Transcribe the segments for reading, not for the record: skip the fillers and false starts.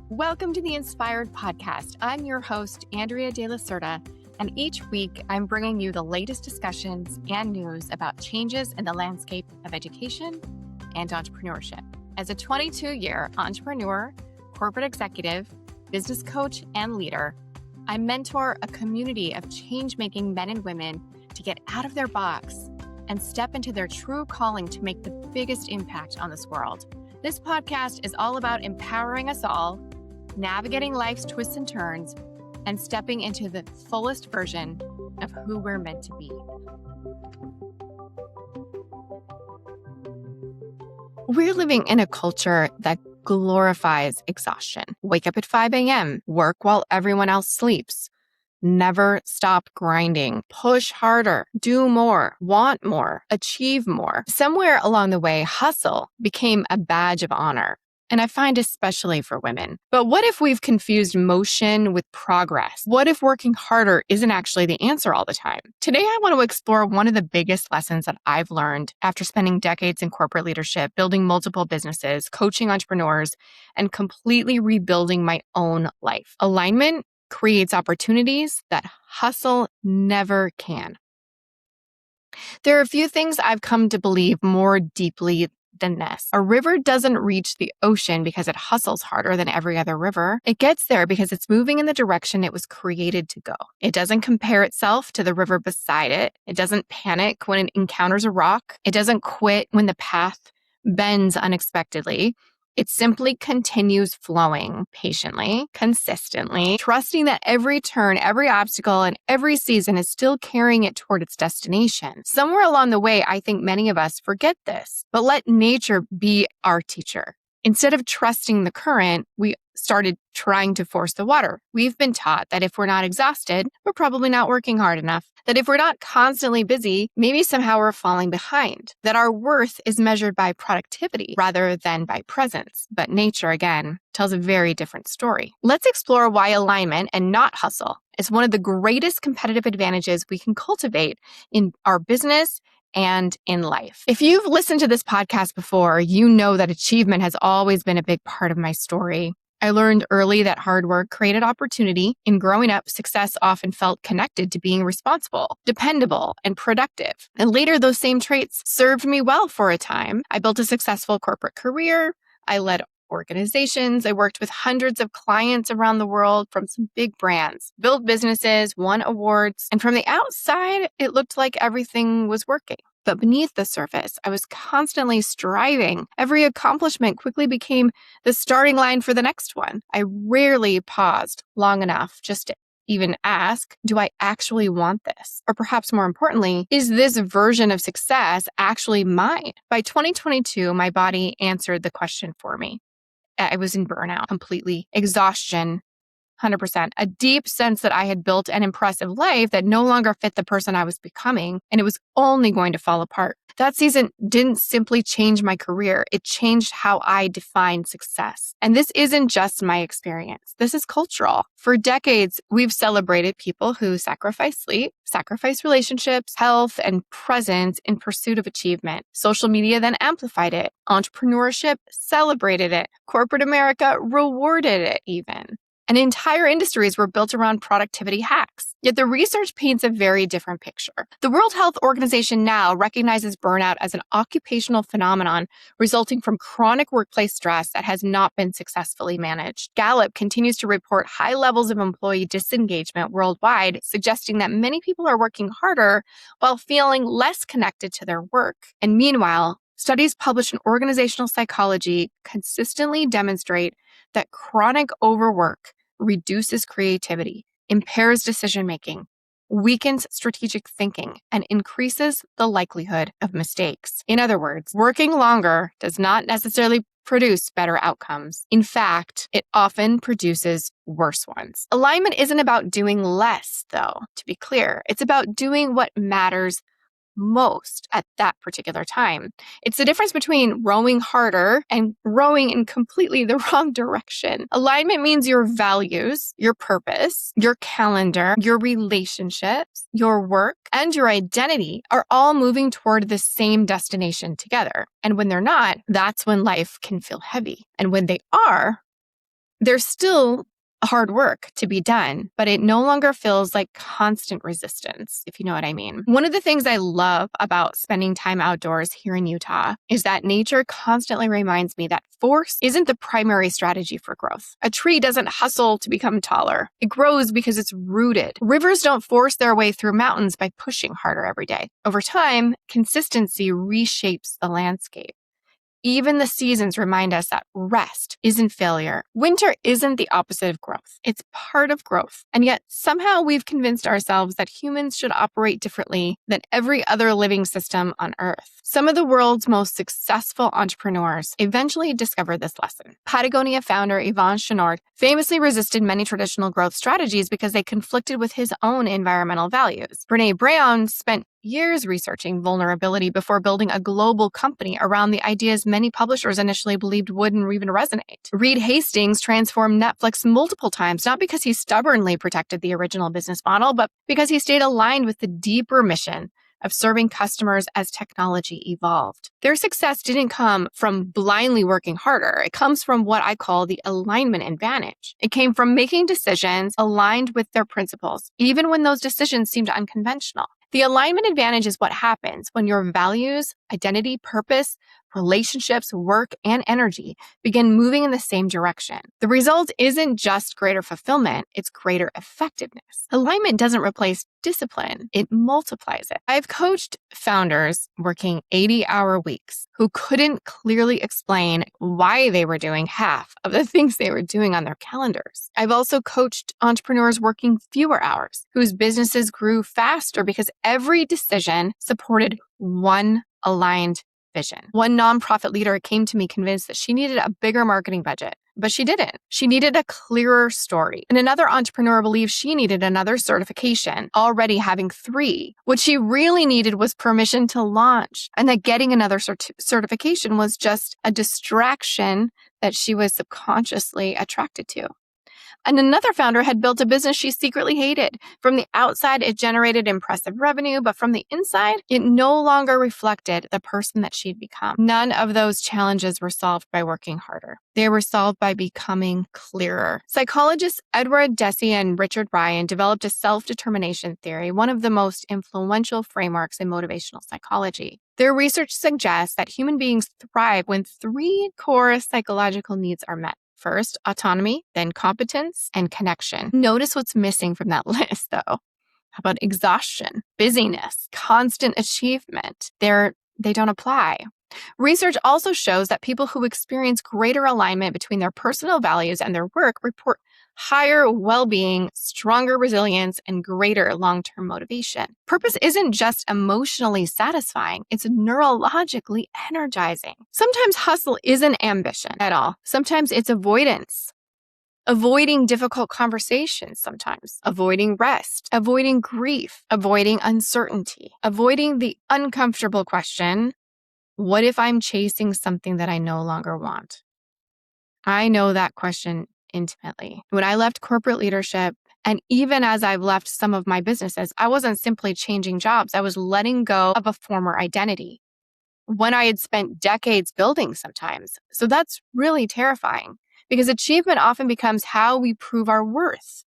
Welcome to the Inspired Podcast. I'm your host, Andrea De La Cerda, and each week I'm bringing you the latest discussions and news about changes in the landscape of education and entrepreneurship. As a 22-year entrepreneur, corporate executive, business coach, and leader, I mentor a community of change-making men and women to get out of their box and step into their true calling to make the biggest impact on this world. This podcast is all about empowering us all, navigating life's twists and turns, and stepping into the fullest version of who we're meant to be. We're living in a culture that glorifies exhaustion. Wake up at 5 a.m., work while everyone else sleeps. Never stop grinding, push harder, do more, want more, achieve more. Somewhere along the way, hustle became a badge of honor. And I find especially for women. But what if we've confused motion with progress? What if working harder isn't actually the answer all the time? Today, I want to explore one of the biggest lessons that I've learned after spending decades in corporate leadership, building multiple businesses, coaching entrepreneurs, and completely rebuilding my own life. Alignment creates opportunities that hustle never can. There are a few things I've come to believe more deeply than this. A river doesn't reach the ocean because it hustles harder than every other river. It gets there because it's moving in the direction it was created to go. It doesn't compare itself to the river beside it. It doesn't panic when it encounters a rock. It doesn't quit when the path bends unexpectedly. It simply continues flowing patiently, consistently, trusting that every turn, every obstacle, and every season is still carrying it toward its destination. Somewhere along the way, I think many of us forget this, but let nature be our teacher. Instead of trusting the current, we started trying to force the water. We've been taught that if we're not exhausted, we're probably not working hard enough. That if we're not constantly busy, maybe somehow we're falling behind. That our worth is measured by productivity rather than by presence. But nature, again, tells a very different story. Let's explore why alignment and not hustle is one of the greatest competitive advantages we can cultivate in our business and in life. If you've listened to this podcast before, you know that achievement has always been a big part of my story. I learned early that hard work created opportunity. In growing up, success often felt connected to being responsible, dependable, and productive. And later, those same traits served me well for a time. I built a successful corporate career. I led organizations. I worked with hundreds of clients around the world from some big brands, built businesses, won awards. And from the outside, it looked like everything was working. But beneath the surface, I was constantly striving. Every accomplishment quickly became the starting line for the next one. I rarely paused long enough just to even ask, do I actually want this? Or perhaps more importantly, is this version of success actually mine? By 2022, my body answered the question for me. I was in burnout, completely exhaustion, 100%. A deep sense that I had built an impressive life that no longer fit the person I was becoming, and it was only going to fall apart. That season didn't simply change my career. It changed how I define success. And this isn't just my experience. This is cultural. For decades, we've celebrated people who sacrifice sleep, sacrifice relationships, health, and presence in pursuit of achievement. Social media then amplified it. Entrepreneurship celebrated it. Corporate America rewarded it even. And entire industries were built around productivity hacks. Yet the research paints a very different picture. The World Health Organization now recognizes burnout as an occupational phenomenon resulting from chronic workplace stress that has not been successfully managed. Gallup continues to report high levels of employee disengagement worldwide, suggesting that many people are working harder while feeling less connected to their work. And meanwhile, studies published in organizational psychology consistently demonstrate that chronic overwork reduces creativity, impairs decision-making, weakens strategic thinking, and increases the likelihood of mistakes. In other words, working longer does not necessarily produce better outcomes. In fact, it often produces worse ones. Alignment isn't about doing less, though, to be clear. It's about doing what matters most at that particular time. It's the difference between rowing harder and rowing in completely the wrong direction. Alignment means your values, your purpose, your calendar, your relationships, your work, and your identity are all moving toward the same destination together. And when they're not, that's when life can feel heavy. And when they are, There's still hard work to be done, but it no longer feels like constant resistance, if you know what I mean. One of the things I love about spending time outdoors here in Utah is that nature constantly reminds me that force isn't the primary strategy for growth. A tree doesn't hustle to become taller. It grows because it's rooted. Rivers don't force their way through mountains by pushing harder every day. Over time, consistency reshapes the landscape. Even the seasons remind us that rest isn't failure. Winter isn't the opposite of growth. It's part of growth. And yet somehow we've convinced ourselves that humans should operate differently than every other living system on Earth. Some of the world's most successful entrepreneurs eventually discovered this lesson. Patagonia founder Yvon Chouinard famously resisted many traditional growth strategies because they conflicted with his own environmental values. Brené Brown spent years researching vulnerability before building a global company around the ideas many publishers initially believed wouldn't even resonate. Reed Hastings transformed Netflix multiple times, not because he stubbornly protected the original business model, but because he stayed aligned with the deeper mission of serving customers as technology evolved. Their success didn't come from blindly working harder. It comes from what I call the alignment advantage. It came from making decisions aligned with their principles, even when those decisions seemed unconventional. The alignment advantage is what happens when your values, identity, purpose, relationships, work, and energy begin moving in the same direction. The result isn't just greater fulfillment, it's greater effectiveness. Alignment doesn't replace discipline, it multiplies it. I've coached founders working 80-hour weeks who couldn't clearly explain why they were doing half of the things they were doing on their calendars. I've also coached entrepreneurs working fewer hours whose businesses grew faster because every decision supported one aligned vision. One nonprofit leader came to me convinced that she needed a bigger marketing budget, but she didn't. She needed a clearer story. And another entrepreneur believed she needed another certification, already having 3. What she really needed was permission to launch, and that getting another certification was just a distraction that she was subconsciously attracted to. And another founder had built a business she secretly hated. From the outside, it generated impressive revenue, but from the inside, it no longer reflected the person that she'd become. None of those challenges were solved by working harder. They were solved by becoming clearer. Psychologists Edward Deci and Richard Ryan developed a self-determination theory, one of the most influential frameworks in motivational psychology. Their research suggests that human beings thrive when 3 core psychological needs are met. First, autonomy, then competence, and connection. Notice what's missing from that list, though. How about exhaustion, busyness, constant achievement? They don't apply. Research also shows that people who experience greater alignment between their personal values and their work report higher well-being, stronger resilience, and greater long-term motivation. Purpose isn't just emotionally satisfying, it's neurologically energizing. Sometimes hustle isn't ambition at all. Sometimes it's avoidance. Avoiding difficult conversations sometimes, avoiding rest, avoiding grief, avoiding uncertainty, avoiding the uncomfortable question, what if I'm chasing something that I no longer want? I know that question intimately. When I left corporate leadership, and even as I've left some of my businesses, I wasn't simply changing jobs. I was letting go of a former identity, one I had spent decades building sometimes. So that's really terrifying because achievement often becomes how we prove our worth.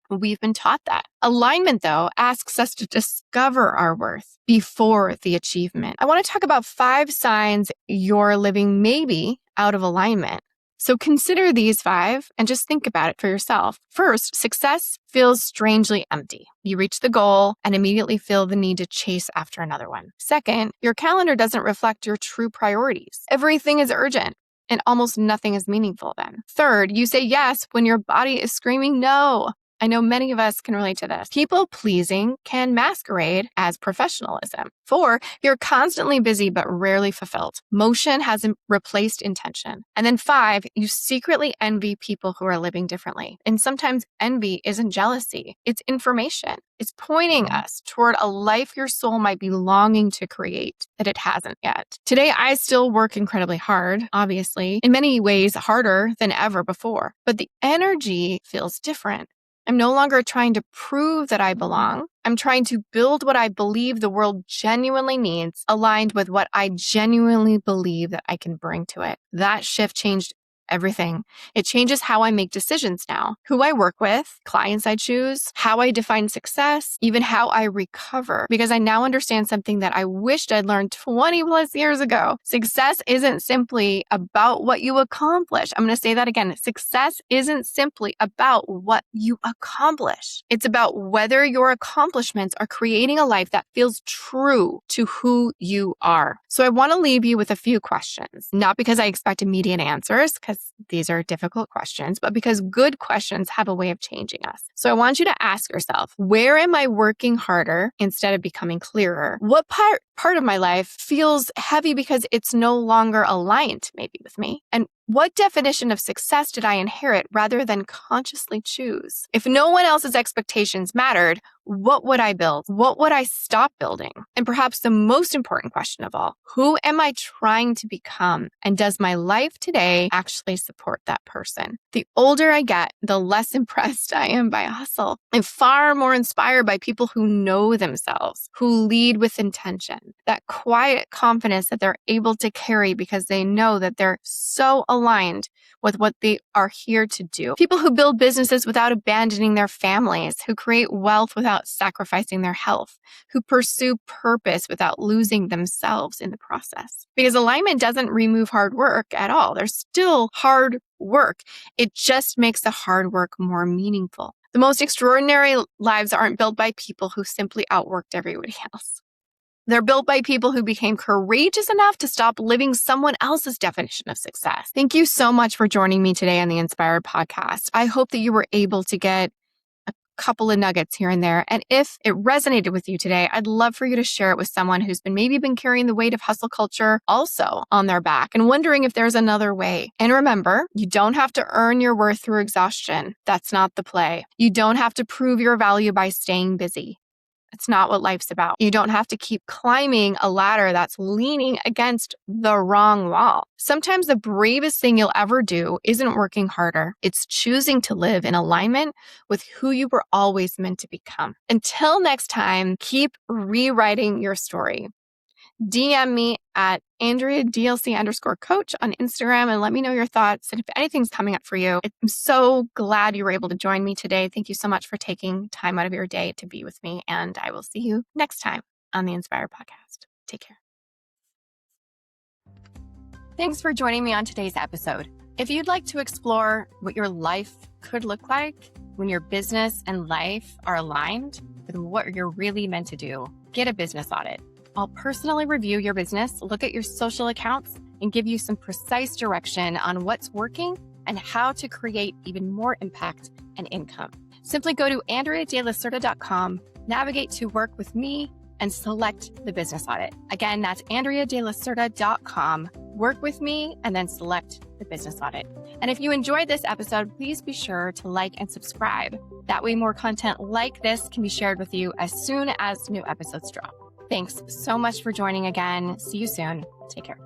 We've been taught that. Alignment, though, asks us to discover our worth before the achievement. I want to talk about 5 signs you're living maybe out of alignment. So consider these 5 and just think about it for yourself. First, success feels strangely empty. You reach the goal and immediately feel the need to chase after another one. Second, your calendar doesn't reflect your true priorities. Everything is urgent and almost nothing is meaningful then. Third, you say yes when your body is screaming no. I know many of us can relate to this. People pleasing can masquerade as professionalism. 4, you're constantly busy but rarely fulfilled. Motion has replaced intention. And then 5, you secretly envy people who are living differently. And sometimes envy isn't jealousy, it's information. It's pointing us toward a life your soul might be longing to create that it hasn't yet. Today, I still work incredibly hard, obviously, in many ways harder than ever before, but the energy feels different. I'm no longer trying to prove that I belong. I'm trying to build what I believe the world genuinely needs, aligned with what I genuinely believe that I can bring to it. That shift changed everything. It changes how I make decisions now, who I work with, clients I choose, how I define success, even how I recover, because I now understand something that I wished I'd learned 20 plus years ago. Success isn't simply about what you accomplish. I'm going to say that again. Success isn't simply about what you accomplish. It's about whether your accomplishments are creating a life that feels true to who you are. So I want to leave you with a few questions, not because I expect immediate answers, because these are difficult questions, but because good questions have a way of changing us. So I want you to ask yourself, where am I working harder instead of becoming clearer? What part of my life feels heavy because it's no longer aligned maybe with me? And what definition of success did I inherit rather than consciously choose? If no one else's expectations mattered, what would I build? What would I stop building? And perhaps the most important question of all, who am I trying to become? And does my life today actually support that person? The older I get, the less impressed I am by hustle. I'm far more inspired by people who know themselves, who lead with intention, that quiet confidence that they're able to carry because they know that they're so aligned with what they are here to do. People who build businesses without abandoning their families, who create wealth without sacrificing their health, who pursue purpose without losing themselves in the process. Because alignment doesn't remove hard work at all. There's still hard work. It just makes the hard work more meaningful. The most extraordinary lives aren't built by people who simply outworked everybody else. They're built by people who became courageous enough to stop living someone else's definition of success. Thank you so much for joining me today on the Inspired Podcast. I hope that you were able to get a couple of nuggets here and there. And if it resonated with you today, I'd love for you to share it with someone who's maybe been carrying the weight of hustle culture also on their back and wondering if there's another way. And remember, you don't have to earn your worth through exhaustion. That's not the play. You don't have to prove your value by staying busy. It's not what life's about. You don't have to keep climbing a ladder that's leaning against the wrong wall. Sometimes the bravest thing you'll ever do isn't working harder. It's choosing to live in alignment with who you were always meant to become. Until next time, keep rewriting your story. DM me at AndreaDLC_coach on Instagram and let me know your thoughts and if anything's coming up for you. I'm so glad you were able to join me today. Thank you so much for taking time out of your day to be with me, and I will see you next time on the Inspire Podcast. Take care. Thanks for joining me on today's episode. If you'd like to explore what your life could look like when your business and life are aligned with what you're really meant to do, get a business audit. I'll personally review your business, look at your social accounts, and give you some precise direction on what's working and how to create even more impact and income. Simply go to AndreaDeLacerda.com, navigate to work with me, and select the business audit. Again, that's AndreaDeLacerda.com, work with me, and then select the business audit. And if you enjoyed this episode, please be sure to like and subscribe. That way more content like this can be shared with you as soon as new episodes drop. Thanks so much for joining again. See you soon. Take care.